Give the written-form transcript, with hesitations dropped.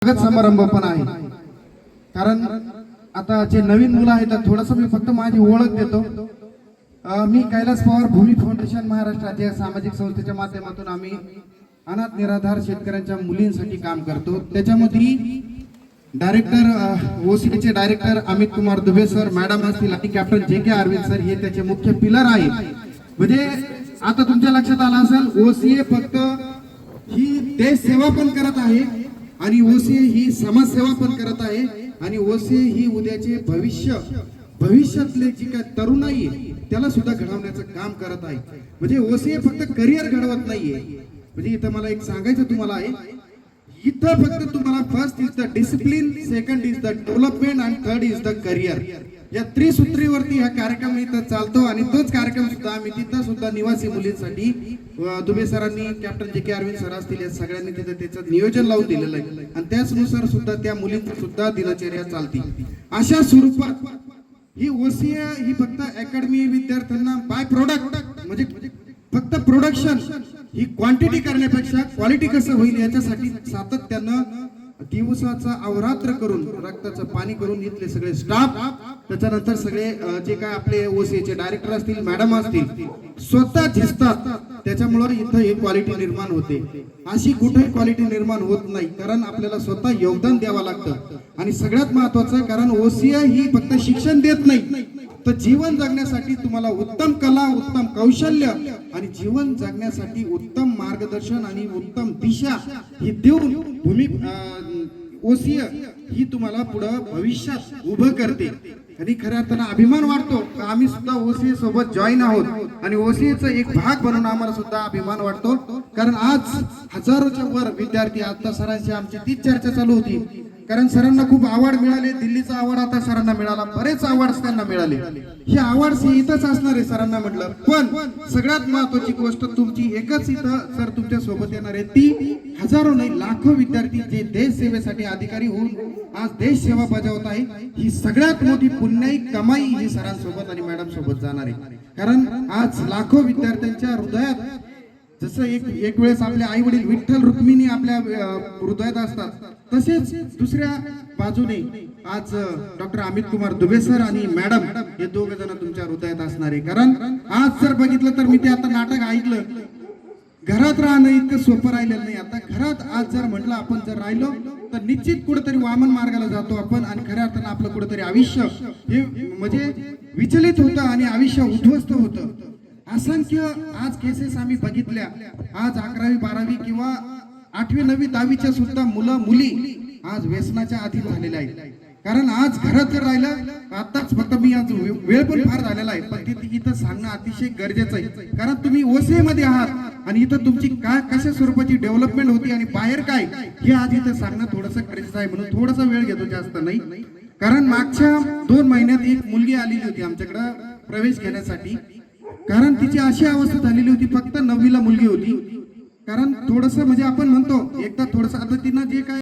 स्वागत समारंभ पण आहे। कारण आता जे नवीन मुलं आहेत थोडंसं मी फक्त माझी ओळख देतो। मी कैलास पवार भूमी फाउंडेशन महाराष्ट्र या सामाजिक संस्थेच्या माध्यमातून आम्ही अनाथ निराधार शेतकऱ्यांच्या मुलींसाठी काम करतो। त्याच्यामध्ये डायरेक्टर ओसीचे director Amit Kumar Dubey sir madam असतील आणि कॅप्टन जे.के. अरविंद सर हे त्याचे मुख्य पिलर आहेत। म्हणजे आता तुमच्या लक्षात आलं असेल ओसीए फक्त ही देश सेवा पण करत आहे आणि ओसीए ही समाजसेवा पण करत आहे आणि ओसीए ही उद्याचे भविष्यातले जी काय तरुणाई त्याला सुद्धा घडवण्याचं काम करत आहे। म्हणजे ओसीए फक्त करिअर घडवत नाहीये। म्हणजे इथं मला एक सांगायचं तुम्हाला आहे, इथं फक्त तुम्हाला first is the discipline, second is the development आणि थर्ड इज द करिअर या त्रिसूत्रीवरती हा कार्यक्रम इथं चालतो आणि तोच कार्यक्रम सुद्धा आम्ही तिथं सुद्धा निवासी मुलींसाठी दुबे सरांनी कॅप्टन जे.के. अरविंद सर असतील या सगळ्यांनी तिथं त्याचं नियोजन लावून दिलेलं आहे आणि त्याचनुसार सुद्धा त्या मुलींची सुद्धा दिनचर्या चालते। अशा स्वरूपात ही ओसीए ही फक्त अकॅडमी विद्यार्थ्यांना बाय प्रोडक्ट म्हणजे फक्त प्रोडक्शन ही क्वांटिटी करण्यापेक्षा क्वालिटी कसं होईल याच्यासाठी सातत्यानं दिवसाचा अवरात्र करून रक्ताचं पाणी करून इथले सगळे स्टाफ त्याच्यानंतर सगळे जे काय आपले ओसीएचे डायरेक्टर असतील मॅडम असतील स्वतः झिजतात। त्याच्यामुळे इथं ही क्वालिटी निर्माण होते। अशी कुठेही क्वालिटी निर्माण होत नाही कारण आपल्याला स्वतः योगदान द्यावं लागतं आणि सगळ्यात महत्वाचं कारण ओसीए ही फक्त शिक्षण देत नाही तर जीवन जगण्यासाठी तुम्हाला उत्तम कला, उत्तम कौशल्य आणि जीवन जगण्यासाठी उत्तम मार्गदर्शन आणि उत्तम दिशा ही देऊन भूमी ओसीए ही तुम्हाला पुढे भविष्यात उभं करते आणि खऱ्या अर्थानं अभिमान वाटतो की आम्ही सुद्धा ओसीए सोबत जॉईन आहोत आणि ओसीएचा एक भाग बनून आम्हाला सुद्धा अभिमान वाटतो। कारण आज हजारोच्या वर विद्यार्थी आता सरांची आमची तीच चर्चा चालू होती कारण सरांना खूप अवॉर्ड मिळाले, दिल्लीचा अवॉर्ड आता सरांना मिळाला, बरेच अवॉर्ड्स त्यांना मिळाले। हे अवॉर्ड्स इथंच असणार आहे सरांना म्हटलं, पण सगळ्यात महत्वाची गोष्ट तुमची एकच इथं सर तुमच्या सोबत येणार आहे ती हजारो नाही लाखो विद्यार्थी जे देश सेवेसाठी अधिकारी होऊन आज देश सेवा बजावत आहे ही सगळ्यात मोठी पुण्याई कमाई ही सरांसोबत आणि मॅडम सोबत जाणार आहे। कारण आज लाखो विद्यार्थ्यांच्या हृदयात जसं एक वेळेस आपले आई वडील विठ्ठल रुक्मिणी आपल्या हृदयात असतात तसेच दुसऱ्या बाजूने आज डॉक्टर अमित कुमार दुबे सर आणि मॅडम हे दोघ जण तुमच्या हृदयात असणार आहे। कारण आज जर बघितलं तर मी ते आता नाटक ऐकलं, घरात राहणं इतकं सोपं राहिलेलं नाही। आता घरात आज जर म्हटलं आपण जर राहिलो तर निश्चित कुठेतरी वामन मार्गाला जातो आपण आणि खऱ्या अर्थानं आपलं कुठेतरी आयुष्य हे म्हणजे विचलित होतं आणि आयुष्य उद्ध्वस्त होतं। असंख्य आज केसेस आम्ही बघितल्या, आज 11वी 12वी किंवा 8वी 9वी 10वीच्या सुद्धा मुलं मुली आज व्यसनाच्या अधीन झालेले आहेत। कारण आज घरात जर राहिलं आताच फक्त मी आज वेळ पण फार झालेला आहे पण ते इथं सांगणं अतिशय गरजेचं आहे कारण तुम्ही ओसीए मध्ये आहात आणि इथं तुमची काय कशा स्वरूपाची डेव्हलपमेंट होती आणि बाहेर काय हे आज इथं सांगणं थोडंसं गरजेचं आहे। म्हणून थोडासा वेळ घेतो, जास्त नाही। कारण मागच्या 2 महिन्यात एक मुलगी आलेली होती आमच्याकडे प्रवेश घेण्यासाठी कारण तिची अशी अवस्था झालेली होती, फक्त 9वीला मुलगी होती। कारण थोडंसं म्हणजे आपण म्हणतो एकदा थोडंसं आता तिनं जे काय